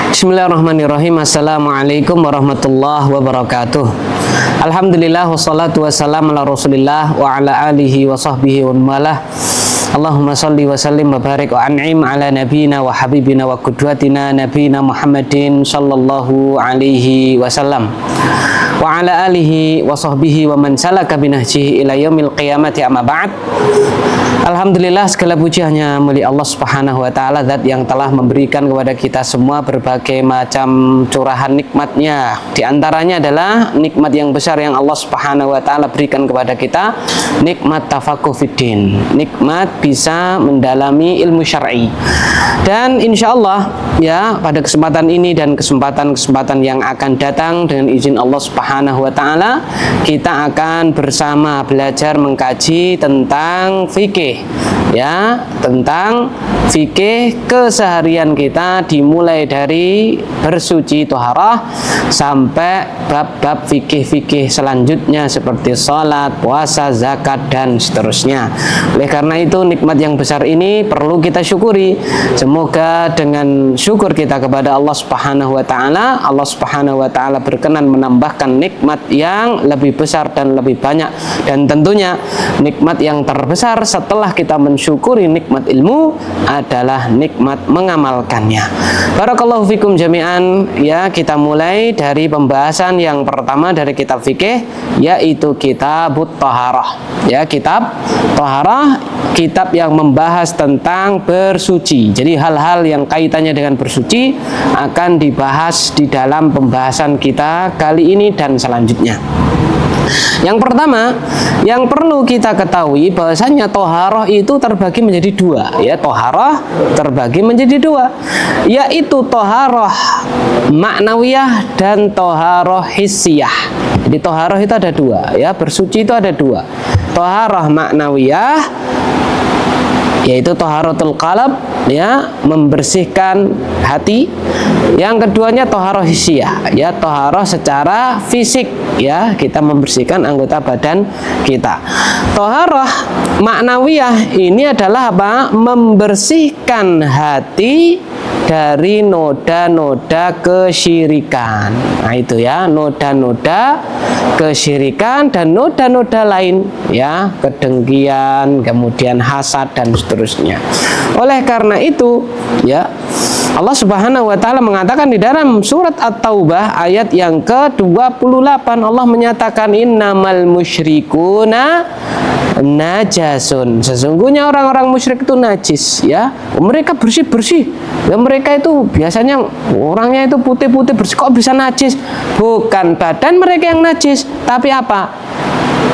Bismillahirrahmanirrahim. Assalamualaikum warahmatullahi wabarakatuh. Alhamdulillah wassalatu wassalamu ala Rasulillah wa ala alihi wa sahbihi wa malah. Allahumma salli wa sallim wa barik wa an'im ala nabiyina wa habibina wa qudwatina nabiyina Muhammadin sallallahu alaihi wasallam wa ala alihi wa sahbihi wa man salaka binahjihi ila yaumil qiyamati, amma ba'd. Alhamdulillah, segala puji hanya milik Allah Subhanahu wa taala, zat yang telah memberikan kepada kita semua berbagai macam curahan nikmatnya. Di antaranya adalah nikmat yang besar yang Allah Subhanahu wa taala berikan kepada kita, nikmat tafaqquh fiddin, nikmat bisa mendalami ilmu syar'i. Dan insya Allah ya, pada kesempatan ini dan kesempatan-kesempatan yang akan datang dengan izin Allah Subhanahu wa taala, kita akan bersama belajar mengkaji tentang fikih ya, tentang fikih keseharian kita, dimulai dari bersuci toharah sampai bab-bab fikih-fikih selanjutnya seperti sholat, puasa, zakat, dan seterusnya. Oleh karena itu, nikmat yang besar ini perlu kita syukuri. Semoga dengan syukur kita kepada Allah Subhanahu wa taala, Allah Subhanahu wa taala berkenan menambahkan nikmat yang lebih besar dan lebih banyak, dan tentunya nikmat yang terbesar setelah kita mensyukuri nikmat ilmu adalah nikmat mengamalkannya. Barakallahu fikum jami'an. Ya, kita mulai dari pembahasan yang pertama dari kitab fikih, yaitu kitabut thaharah. Ya, kitab thaharah, kitab yang membahas tentang bersuci. Jadi hal-hal yang kaitannya dengan bersuci akan dibahas di dalam pembahasan kita kali ini dan selanjutnya. Yang pertama yang perlu kita ketahui bahwasanya toharoh itu terbagi menjadi dua ya, toharoh terbagi menjadi dua, yaitu toharoh maknawiyah dan toharoh hissiyah. Jadi toharoh itu ada dua ya, bersuci itu ada dua, toharoh maknawiyah yaitu toharotul qalb ya, membersihkan hati. Yang keduanya toharoh hissiyah ya, toharoh secara fisik ya, kita membersihkan anggota badan kita. Toharoh maknawiyah ini adalah apa? Membersihkan hati dari noda-noda kesyirikan. Nah itu ya, noda-noda kesyirikan dan noda-noda lain ya, kedengkian, kemudian hasad dan seterusnya. Oleh karena itu ya, Allah Subhanahu wa taala mengatakan di dalam surat At-Taubah ayat yang ke-28, Allah menyatakan innamal musyrikuna najasun, sesungguhnya orang-orang musyrik itu najis ya, mereka bersih-bersih ya, mereka itu biasanya orangnya itu putih-putih bersih, kok bisa najis? Bukan badan mereka yang najis, tapi apa?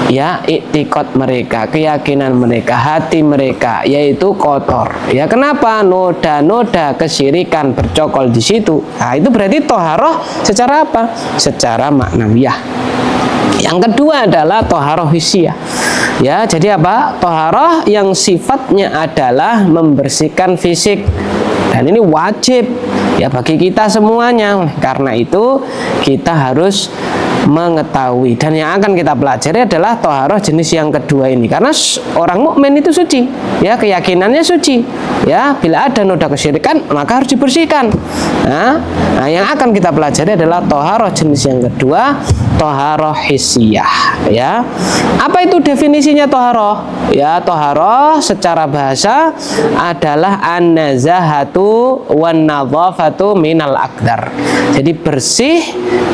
Ya, iktikad mereka, keyakinan mereka, hati mereka yaitu kotor. Ya, kenapa? Noda-noda kesyirikan bercokol di situ. Nah, itu berarti toharoh secara apa? Secara maknawiyah. Yang kedua adalah toharoh hissiyah. Ya, jadi apa? Toharoh yang sifatnya adalah membersihkan fisik. Dan ini wajib ya bagi kita semuanya. Karena itu kita harus mengetahui, dan yang akan kita pelajari adalah toharoh jenis yang kedua ini, karena orang mukmin itu suci ya, keyakinannya suci ya, bila ada noda kesyirikan maka harus dibersihkan. Nah, yang akan kita pelajari adalah toharoh jenis yang kedua, toharoh hissiyah ya. Apa itu definisinya toharoh? Ya, toharoh secara bahasa adalah an-nazahatu wan nadhafatu minal akdar. Jadi bersih,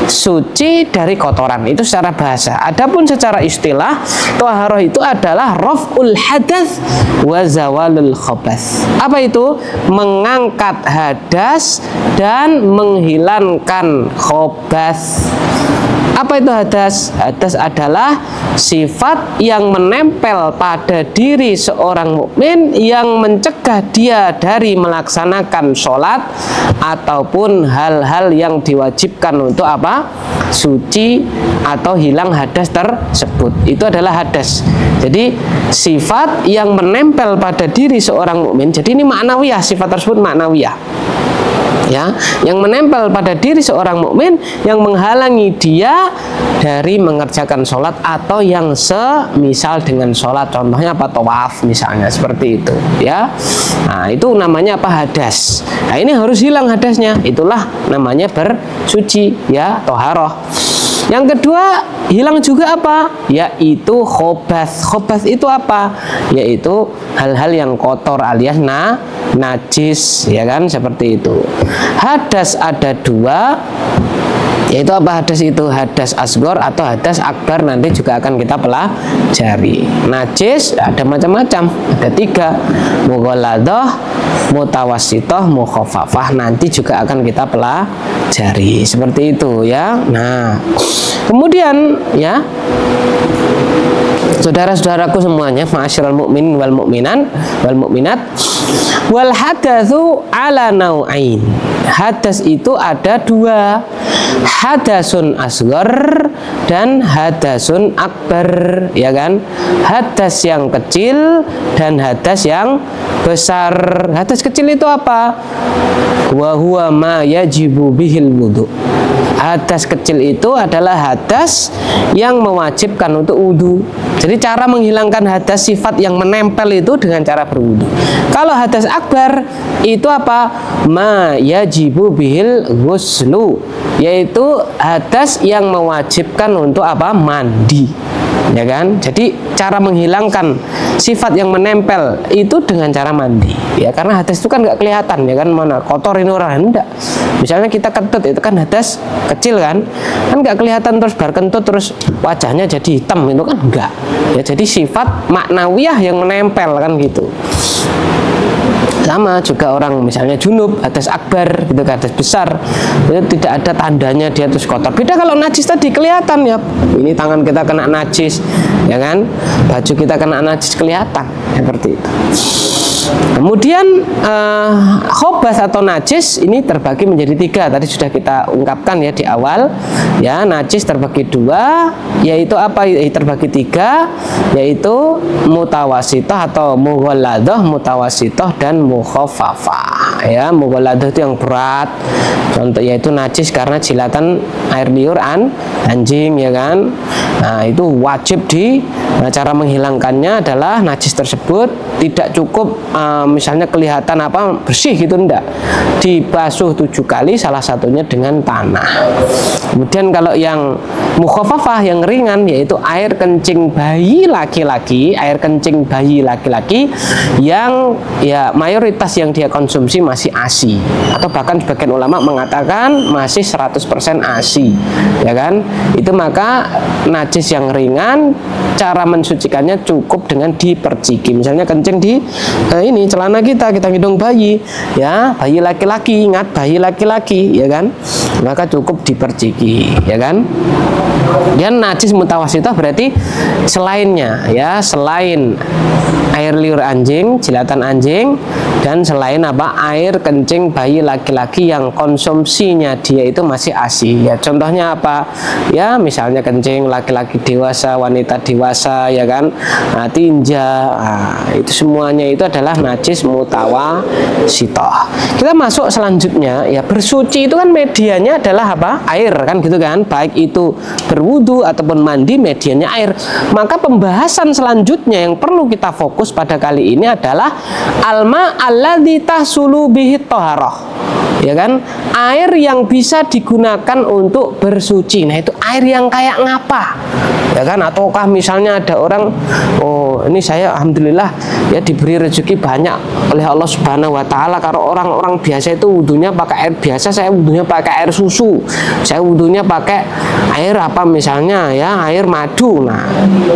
suci dari kotoran, itu secara bahasa. Adapun secara istilah, toharoh itu adalah raf'ul hadath wa zawalul khabath. Apa itu? Mengangkat hadas dan menghilangkan khobath. Apa itu hadas? Hadas adalah sifat yang menempel pada diri seorang mukmin yang mencegah dia dari melaksanakan sholat ataupun hal-hal yang diwajibkan untuk apa? Suci atau hilang hadas tersebut. Itu adalah hadas. Jadi sifat yang menempel pada diri seorang mukmin. Jadi ini maknawiyah, sifat tersebut maknawiyah. ya, yang menempel pada diri seorang mukmin yang menghalangi dia dari mengerjakan sholat atau yang semisal dengan sholat, contohnya apa, tawaf misalnya, seperti itu ya. Nah itu namanya apa, hadas. Nah ini harus hilang hadasnya, itulah namanya bersuci ya, toharoh. Yang kedua, hilang juga apa? Yaitu khobath. Khobath itu apa? Yaitu hal-hal yang kotor alias najis, ya kan, seperti itu. Hadas ada dua, yaitu apa hadas itu? Hadas asgor atau hadas akbar, nanti juga akan kita pelajari. Najis ada macam-macam, ada tiga: mughalladah, mutawassithah, mukhafafah, nanti juga akan kita pelajari seperti itu ya. Nah kemudian ya, saudara-saudaraku semuanya, ma'asyiral mukminin wal mukminat, wal hadatsu ala nau'ain. Hadas itu ada dua, hadasun asghar dan hadasun akbar, ya kan? Hadas yang kecil dan hadas yang besar. Hadas kecil itu apa? Wa huwa ma yajibu bihil wudu. Hadas kecil itu adalah hadas yang mewajibkan untuk wudhu. Jadi cara menghilangkan hadas sifat yang menempel itu dengan cara berwudhu. Kalau hadas akbar itu apa? Ma yajibu bihil ghuslu, yaitu hadas yang mewajibkan untuk apa? Mandi, ya kan? Jadi cara menghilangkan sifat yang menempel itu dengan cara mandi, ya, karena hadas itu kan nggak kelihatan, ya kan, mana kotor ini orang, enggak. Misalnya kita kentut, itu kan hadas kecil kan nggak kelihatan, terus bar kentut terus wajahnya jadi hitam, itu kan enggak, ya. Jadi sifat maknawiyah yang menempel kan gitu. Sama juga orang misalnya junub, hadas akbar gitu, hadas besar itu tidak ada tandanya dia terus kotor. Beda kalau najis tadi kelihatan, ya, ini tangan kita kena najis, ya kan, baju kita kena najis kelihatan, seperti itu. Kemudian khobath atau najis ini terbagi menjadi tiga, tadi sudah kita ungkapkan ya di awal ya. Najis terbagi dua, yaitu apa? Terbagi tiga, yaitu mutawassithah atau mughalladah, mutawassithah dan mukhafafah ya. Mughalladah itu yang berat, contoh yaitu najis karena jilatan air liur anjing, ya kan. Nah itu wajib cara menghilangkannya adalah najis tersebut tidak cukup misalnya kelihatan apa bersih gitu, enggak, dibasuh 7 kali, salah satunya dengan tanah. Kemudian kalau yang mukhafafah yang ringan, yaitu air kencing bayi laki-laki, yang ya mayoritas yang dia konsumsi masih ASI, atau bahkan sebagian ulama mengatakan masih 100% ASI, ya kan. Itu maka najis yang ringan cara mensucikannya cukup dengan diperciki. Misalnya kencing di ini celana kita hidung bayi, ya, bayi laki-laki, ingat bayi laki-laki, ya kan, maka cukup diperciki, ya kan. Dan najis mutawassithah berarti selainnya, ya, selain air liur anjing, jilatan anjing, dan selain apa, air kencing bayi laki-laki yang konsumsinya dia itu masih ASI, ya. Contohnya apa, ya, misalnya kencing laki-laki dewasa, wanita dewasa, ya kan, tinja, itu semuanya itu adalah najis mutawassithah. Kita masuk selanjutnya, ya, bersuci itu kan medianya adalah apa, air kan gitu kan, baik itu berwudu ataupun mandi medianya air. Maka pembahasan selanjutnya yang perlu kita fokus pada kali ini adalah alma alladzi tahsulu bihi thaharah, ya kan, air yang bisa digunakan untuk bersuci. Nah itu air yang kayak ngapa, ya kan, ataukah misalnya ada orang, oh ini saya alhamdulillah ya diberi rezeki banyak oleh Allah Subhanahu wa taala, kalau orang-orang biasa itu wudunya pakai air biasa, saya wudunya pakai air susu, saya wudunya pakai air apa misalnya ya, air madu, nah,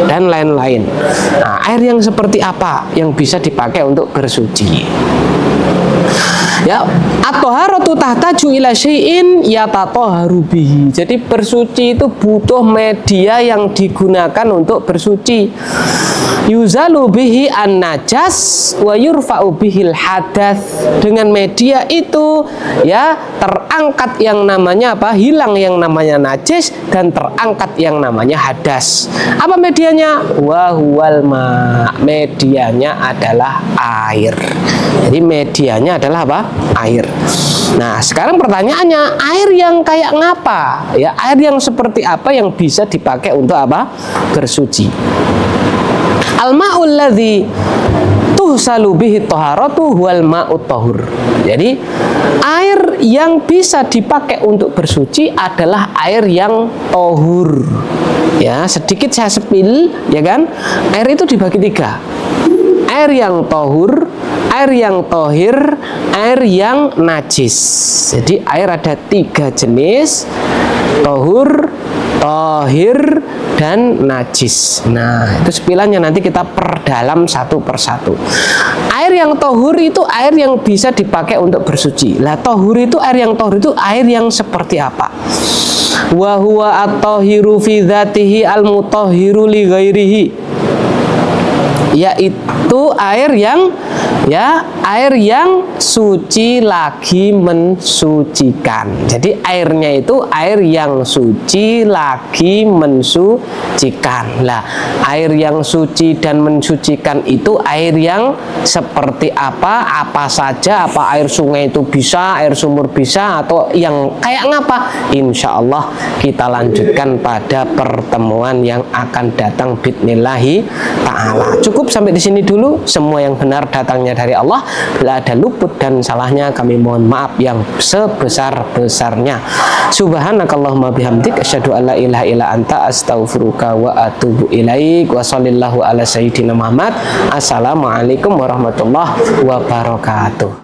dan lain-lain. Nah, air yang seperti apa yang bisa dipakai untuk bersuci? Ya, at-thaharatu tahtaju ila syai'in yatatahharu bihi. Jadi bersuci itu butuh media yang digunakan untuk bersuci. Yuzalu bihi an-najas wa yurfa'u bihil hadath. Dengan media itu ya terangkat yang namanya apa? Hilang yang namanya najis dan terangkat yang namanya hadas. Apa medianya? Wa huwal ma. Medianya adalah air. Jadi medianya adalah apa? apa? Air. Nah, sekarang pertanyaannya, air yang kayak ngapa? Ya, air yang seperti apa yang bisa dipakai untuk apa? Bersuci. Al-ma'ul ladzi tuhsalu bihi thaharatu huwal ma'ut tahur. Jadi, air yang bisa dipakai untuk bersuci adalah air yang tahur. Ya, sedikit saya sepil, ya kan? Air itu dibagi 3. Air yang tahur, air yang tohir, air yang najis. Jadi air ada 3 jenis: tohur, tohir, dan najis. Nah, itu sepilannya, nanti kita perdalam satu persatu. Air yang tohur itu air yang bisa dipakai untuk bersuci. Lah, tohur itu air yang tohur itu air yang seperti apa? Wa huwa at-tahiru fi dzatihi al-mutahhiru li ghairihi. Yaitu air yang suci lagi mensucikan. Jadi airnya itu air yang suci lagi mensucikan. Lah, air yang suci dan mensucikan itu air yang seperti apa? Apa saja? Apa air sungai itu bisa, air sumur bisa, atau yang kayak ngapa? Insya Allah kita lanjutkan pada pertemuan yang akan datang bismillahi ta'ala. Cukup sampai di sini dulu. Semua yang benar datangnya dari Allah. Bila ada luput dan salahnya, kami mohon maaf yang sebesar-besarnya. Subhanakallahumma bihamdik, asyhadu an la ilaha illa anta, astaghfiruka wa atubu ilaik. Wa shallallahu ala sayyidina Muhammad. Assalamualaikum warahmatullahi wabarakatuh.